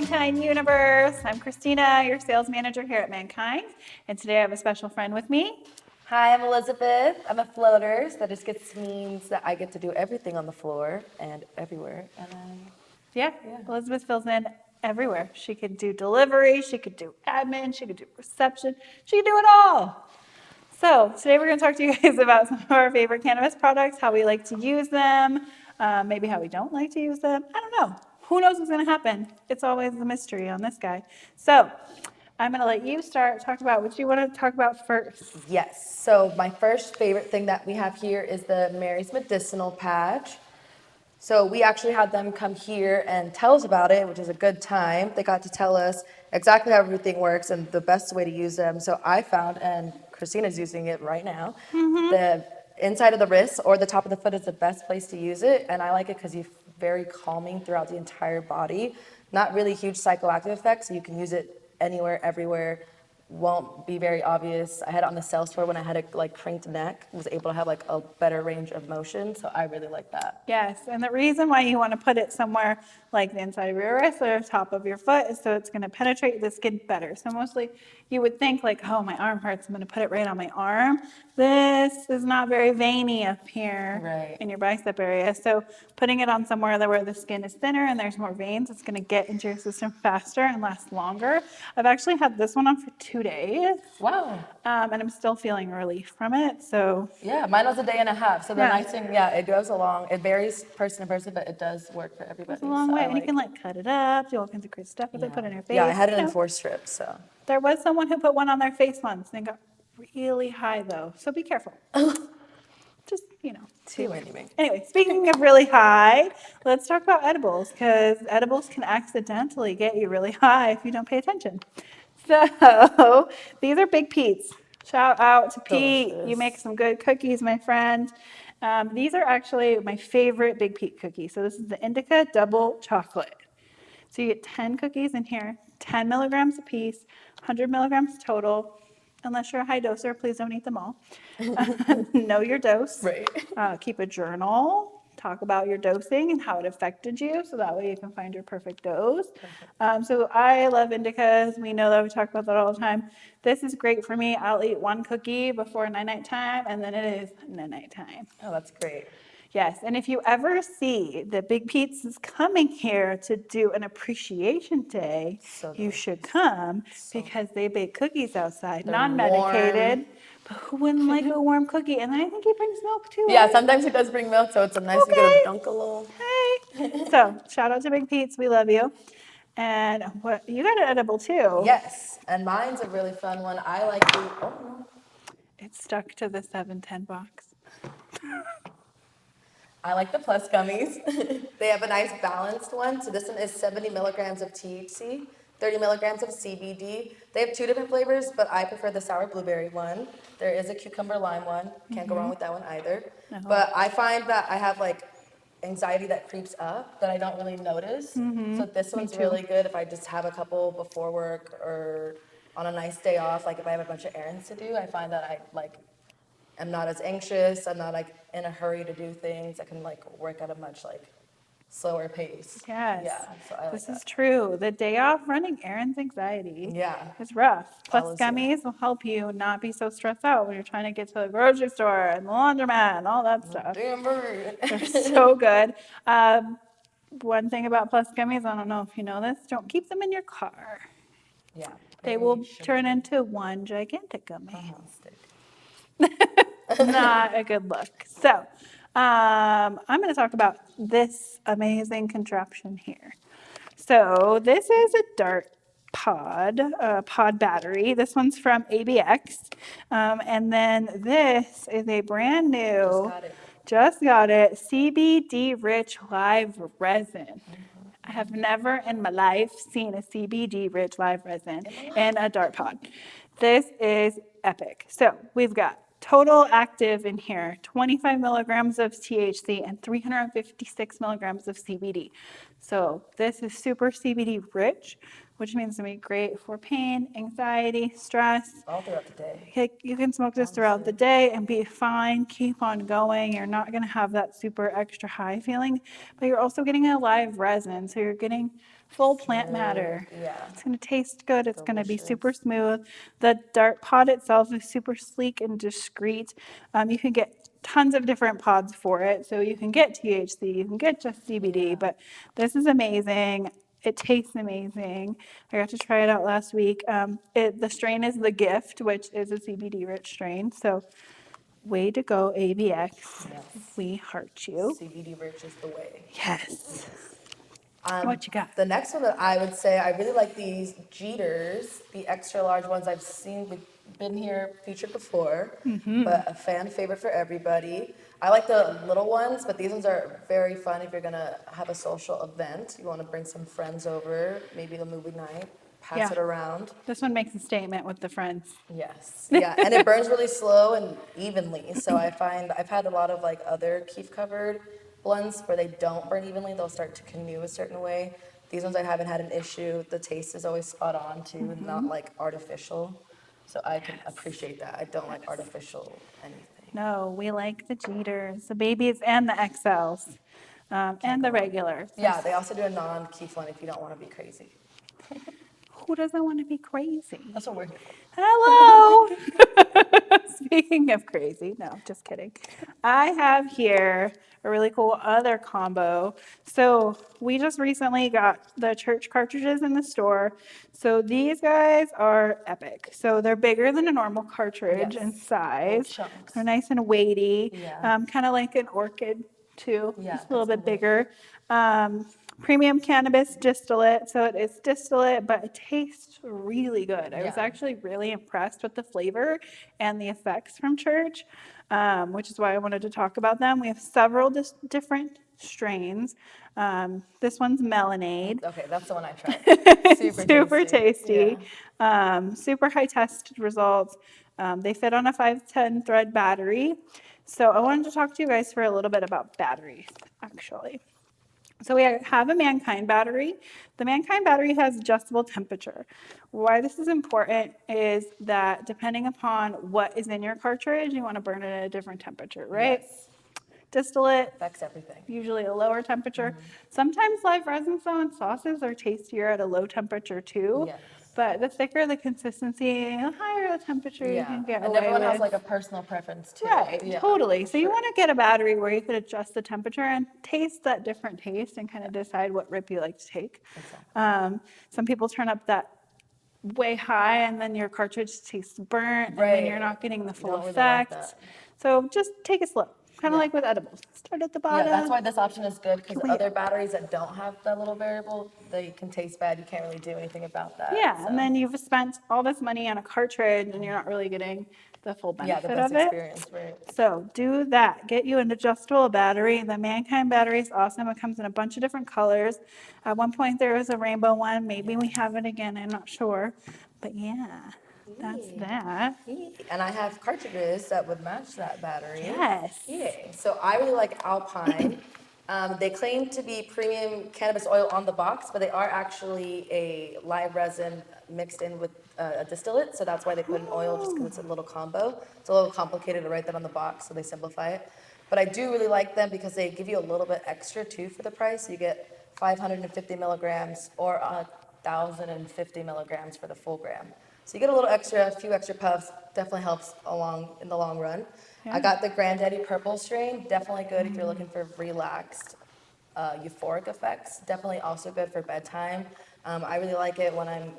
Mankind universe. I'm Christina, your sales manager here at Mankind, and today I have a special friend with me. Hi, I'm Elizabeth. I'm a floater, so that just means that I get to do everything on the floor and everywhere. Yeah, Elizabeth fills in everywhere. She could do delivery, she could do admin, she could do reception, she could do it all. So today we're going to talk to you guys about some of our favorite cannabis products, how we like to use them, maybe how we don't like to use them. I don't know. Who knows what's going to happen? It's always a mystery on this guy. So I'm going to let you start. Talk about what you want to talk about first. Yes, so my first favorite thing that we have here is the Mary's Medicinal Patch. So we actually had them come here and tell us about it, which is a good time. They got to tell us exactly how everything works and the best way to use them. So I found, and Christina's using it right now, the inside of the wrist or the top of the foot is the best place to use it. And I like it because you're very calming throughout the entire body. Not really huge psychoactive effects, so you can use it anywhere, everywhere. Won't be very obvious. I had it on the sales floor when I had a cranked neck, was able to have a better range of motion, so I really like that. Yes, and the reason why you want to put it somewhere like the inside of your wrist or top of your foot is so it's going to penetrate the skin better. So mostly you would think like, oh, my arm hurts, I'm going to put it right on my arm. This is not very veiny up here in your bicep area. So putting it on somewhere where the skin is thinner and there's more veins, it's going to get into your system faster and last longer. I've actually had this one on for 2 days. Wow. And I'm still feeling relief from it. So yeah, mine was a day and a half. So the nice thing, it goes along. It varies person to person, but it does work for everybody. It's a long way, and you can cut it up, do all kinds of crazy stuff with it, put it in your face. Yeah, I had it in 4 strips. So there was someone who put one on their face once and it got really high though. So be careful. Just too anyway. Anyway, speaking of really high, let's talk about edibles because edibles can accidentally get you really high if you don't pay attention. So these are Big Pete's. Shout out to Pete. Delicious. You make some good cookies, my friend. These are actually my favorite Big Pete cookie. So this is the Indica Double Chocolate. So you get 10 cookies in here, 10 milligrams a piece, 100 milligrams total. Unless you're a high doser, please don't eat them all. Know your dose. Right. Keep a journal. Talk about your dosing and how it affected you, so that way you can find your perfect dose. So I love indicas. We know that we talk about that all the time. This is great for me. I'll eat one cookie before night time, and then it is night time. Oh, that's great. Yes, and if you ever see that Big Pete's is coming here to do an appreciation day, you should come because they bake cookies outside, non-medicated. But who wouldn't like a warm cookie? And then I think he brings milk too. Yeah, sometimes he does bring milk, so it's a nice to go dunk a little. Hey. So shout out to Big Pete's, we love you. And what you got an edible too? Yes, and mine's a really fun one. I like the. Oh no. It's stuck to the 710 box. I like the Plus gummies. They have a nice balanced one. So this one is 70 milligrams of THC, 30 milligrams of CBD. They have 2 different flavors, but I prefer the sour blueberry one. There is a cucumber lime one. Can't go wrong with that one either. No. But I find that I have anxiety that creeps up that I don't really notice. So this one's really good if I just have a couple before work or on a nice day off. Like if I have a bunch of errands to do, I find that I I'm not as anxious. I'm not in a hurry to do things. I can work at a much slower pace. Yes. Yeah. So I like this that. is true. The day off running errands anxiety. Yeah. It's rough. Plus gummies will help you not be so stressed out when you're trying to get to the grocery store and the laundromat and all that stuff. Damn bird. They're so good. One thing about Plus gummies, I don't know if you know this, don't keep them in your car. Yeah. They will turn into one gigantic gummy. Stick. Not a good look. So I'm going to talk about this amazing contraption here. So this is a dart pod battery. This one's from ABX. And then this is a brand new, just got it, CBD rich live resin. I have never in my life seen a CBD rich live resin in a dart pod. This is epic. So we've got total active in here, 25 milligrams of THC and 356 milligrams of CBD. So this is super CBD rich. which means to be great for pain, anxiety, stress. All throughout the day. You can smoke this throughout the day and be fine, keep on going. You're not going to have that super extra high feeling, but you're also getting a live resin. So you're getting full plant matter. Yeah. It's going to taste good. It's going to be super Delicious. smooth. The dart pod itself is super sleek and discreet. You can get tons of different pods for it. So you can get THC, you can get just CBD, but this is amazing. It tastes amazing. I got to try it out last week. The strain is the Gift, which is a CBD rich strain. So, way to go, ABX. Yes. We heart you. CBD rich is the way. Yes. What you got? The next one that I would say, I really like these Jeters, the extra large ones. I've seen, we've been here featured before, but a fan favorite for everybody. I like the little ones, but these ones are very fun if you're gonna have a social event. You want to bring some friends over, maybe the movie night, pass it around. This one makes a statement with the friends. Yes, yeah, and it burns really slow and evenly. So I find I've had a lot of like other keef covered blends where they don't burn evenly. They'll start to canoe a certain way. These ones I haven't had an issue. The taste is always spot on too, not like artificial. So I can appreciate that. I don't like artificial anything. No, we like the Jeters, the babies, and the XLs, and the regulars. Yeah, they also do a non-keef one if you don't want to be crazy. Who doesn't want to be crazy? That's what we're here for. Hello. Speaking of crazy, no, just kidding. I have here a really cool other combo. So we just recently got the church cartridges in the store. So these guys are epic. So they're bigger than a normal cartridge in Yes. size. Chunks. They're nice and weighty, Yeah. kind of like an orchid too, Yeah, just a little that's bit bigger. Premium cannabis distillate, so it is distillate, but it tastes really good. I was Yeah. actually really impressed with the flavor and the effects from church, which is why I wanted to talk about them. We have several different strains. This one's Melonade. Okay, that's the one I tried. Super tasty. Yeah. Super high tested results. They fit on a 510 thread battery. So I wanted to talk to you guys for a little bit about batteries, actually. So we have a Mankind battery. The Mankind battery has adjustable temperature. Why this is important is that depending upon what is in your cartridge, you want to burn it at a different temperature, right? Yes. Distillate, Affects everything. usually a lower temperature. Sometimes live resins though in sauces are tastier at a low temperature too. Yes. But the thicker the consistency, the higher the temperature you Yeah. can get And away everyone with. has like a personal preference too. Right, Yeah, totally. for So you sure. want to get a battery where you could adjust the temperature and taste that different taste and kind of decide what rip you like to take. Exactly. Some people turn up that way high and then your cartridge tastes burnt and then you're Right. not getting the You full don't really want effect. that. So just take it slow, kind of Yeah. like with edibles. Start at the Yeah, that's bottom. why this option is good because Wait. other batteries that don't have that little variable, they can taste bad. You can't really do anything about that. Yeah, So. and then you've spent all this money on a cartridge and you're not really getting the full Yeah, the benefit best of it. experience, right? So do that. Get you an adjustable battery. The Mankind battery is awesome. It comes in a bunch of different colors. At one point there was a rainbow one. Maybe we have it again. I'm not sure. But yeah, that's that. And I have cartridges that would match that battery. Yes. Yay. So I really like Alpine. They claim to be premium cannabis oil on the box, but they are actually a live resin mixed in with a distillate. So that's why they put in oil, just because it's a little combo. It's a little complicated to write that on the box, so they simplify it. But I do really like them because they give you a little bit extra too for the price. You get 550 milligrams or 1,050 milligrams for the full gram. So you get a little extra, a few extra puffs, definitely helps along in the long run. I got the Granddaddy Purple strain, definitely good if you're looking for relaxed, euphoric effects. Definitely also good for bedtime. I really like it when I'm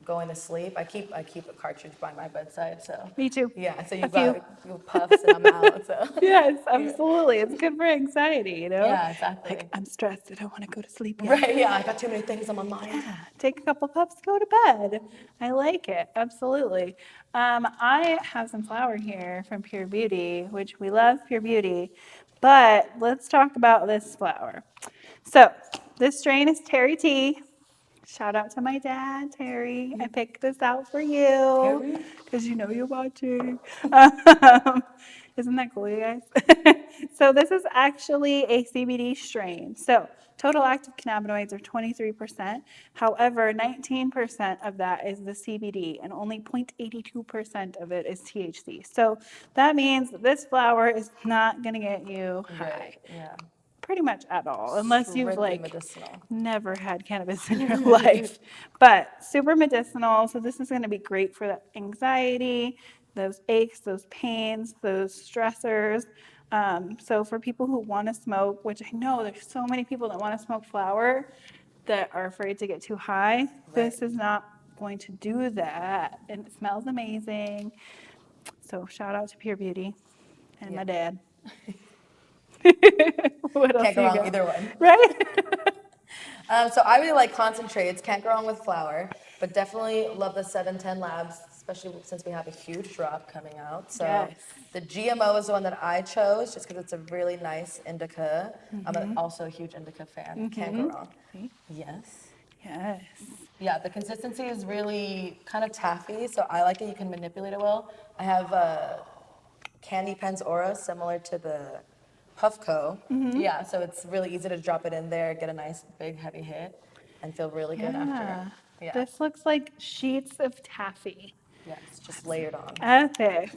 going to sleep. I keep a cartridge by my bedside, so. Me too. Yeah, so A you've few. got your puffs and I'm out, so. Yes, absolutely. It's good for anxiety, you know? Yeah, exactly. Like, I'm stressed. I don't want to go to sleep yet. Right, yeah, I got too many things on my mind. Yeah, take a couple puffs, go to bed. I like it, absolutely. I have some flower here from Pure Beauty, which we love Pure Beauty, but let's talk about this flower. So this strain is Terry T. Shout out to my dad, Terry. I picked this out for you Terry? because you know you're watching. Um, Isn't that cool, you guys? So this is actually a CBD strain. So total active cannabinoids are 23%. However, 19% of that is the CBD and only 0.82% of it is THC. So that means that this flower is not going to get you high. Right. Yeah. Pretty much at all, unless you've Strictly like medicinal. never had cannabis in your life. But super medicinal, so this is going to be great for the anxiety, those aches, those pains, those stressors. So for people who want to smoke, which I know there's so many people that want to smoke flower that are afraid to get too high, this is not going to do that, and it smells amazing. So shout out to Pure Beauty and my dad. What else Can't go you wrong got? either one. Right? So I really like concentrates. Can't go wrong with flour, but definitely love the 710 Labs, especially since we have a huge drop coming out. So Yes. the GMO is the one that I chose just because it's a really nice indica. I'm also a huge indica fan. Can't go wrong. See? Yes. Yes. Yeah, the consistency is really kind of taffy, so I like it. You can manipulate it well. I have Candy Pen's Aura, similar to the Puffco. Yeah, so it's really easy to drop it in there, get a nice big heavy hit, and feel really good after. Yeah. This looks like sheets of taffy. Yes, just layered on. Epic.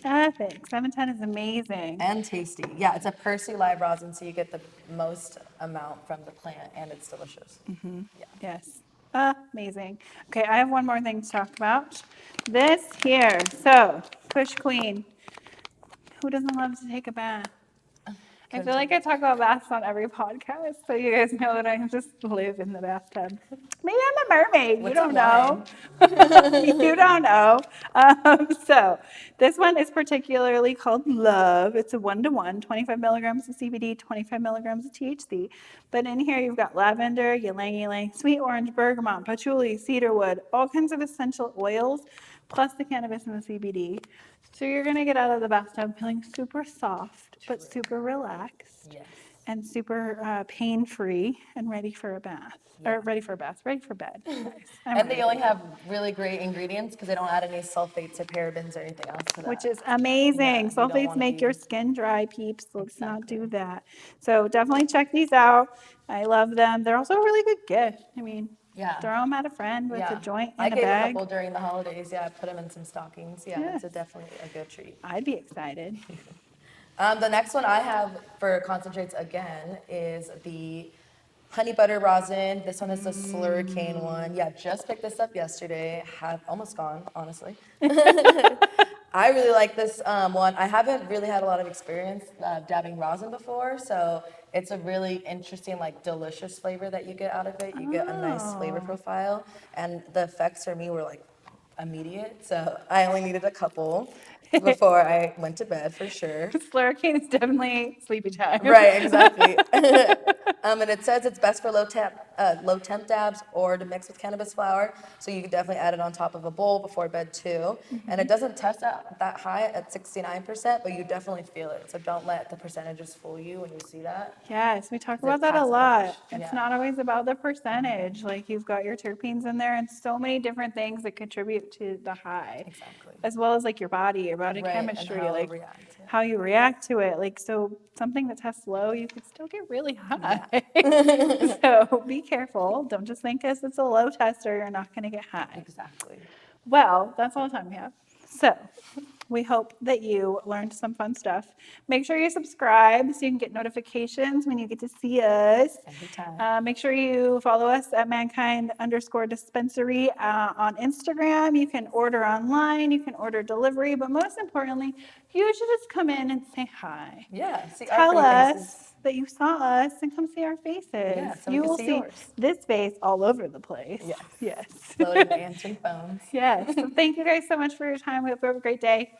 Epic. 710 is amazing. And tasty. Yeah, it's a Percy live rosin, so you get the most amount from the plant, and it's delicious. Yeah. Yes. Amazing. Okay, I have one more thing to talk about. This here. So, Kush Queen. Who doesn't love to take a bath? I feel like I talk about baths on every podcast, so you guys know that I just live in the bathtub. Maybe I'm a mermaid. With You don't some know. You don't know. So this one is particularly called Love. It's a 1-to-1, 25 milligrams of CBD, 25 milligrams of THC. But in here you've got lavender, ylang ylang, sweet orange, bergamot, patchouli, cedarwood, all kinds of essential oils, plus the cannabis and the CBD. So you're gonna get out of the bathtub feeling super soft, but super relaxed. Yes. And super pain-free and ready for a bath. Or ready for a bath, ready for bed. Nice. And they only have really great ingredients because they don't add any sulfates or parabens or anything else to that. Which is amazing. you don't Sulfates wanna make be- your skin dry, peeps. Let's not do that. So definitely check these out. I love them. They're also a really good gift. I mean, Yeah. throw them at a friend with a joint I in a gave a bag. couple during the holidays. Yeah, I put them in some stockings. Yeah, it's definitely a good treat. I'd be excited. The next one I have for concentrates again is the honey butter rosin. This one is the slurricane one. Yeah, just picked this up yesterday. Have almost gone, honestly. I really like this one. I haven't really had a lot of experience dabbing rosin before, so it's a really interesting, like, delicious flavor that you get out of it. You get a nice flavor profile, and the effects for me were like immediate. So I only needed a couple before I went to bed for sure. Slurricane is definitely sleepy time. Right, exactly. And it says it's best for low temp dabs or to mix with cannabis flower. So you can definitely add it on top of a bowl before bed too. And it doesn't test out that high at 69%, but you definitely feel it. So don't let the percentages fool you when you see that. Yes, we talk It about that a packs a lot. punch. It's Yeah. not always about the percentage. Like you've got your terpenes in there and so many different things that contribute to the high. Exactly. As well as like your body Right, and chemistry, how like it'll react, yeah. how you react to it. Like so something that tests low, you could still get really high. So be careful. Don't just think because it's a low tester, you're not gonna get high. Exactly. Well, that's all the time we have. So we hope that you learned some fun stuff. Make sure you subscribe so you can get notifications when you get to see us. Every time. Make sure you follow us at mankind_dispensary on Instagram. You can order online, you can order delivery, but most importantly, you should just come in and say hi. Yeah, see our Tell pretty faces. us that you saw us and come see our faces. Yeah, so we you can will see see yours. this face all over the place. Yes. Yes. Floating answering phones. Yes. So thank you guys so much for your time. We hope you have a great day.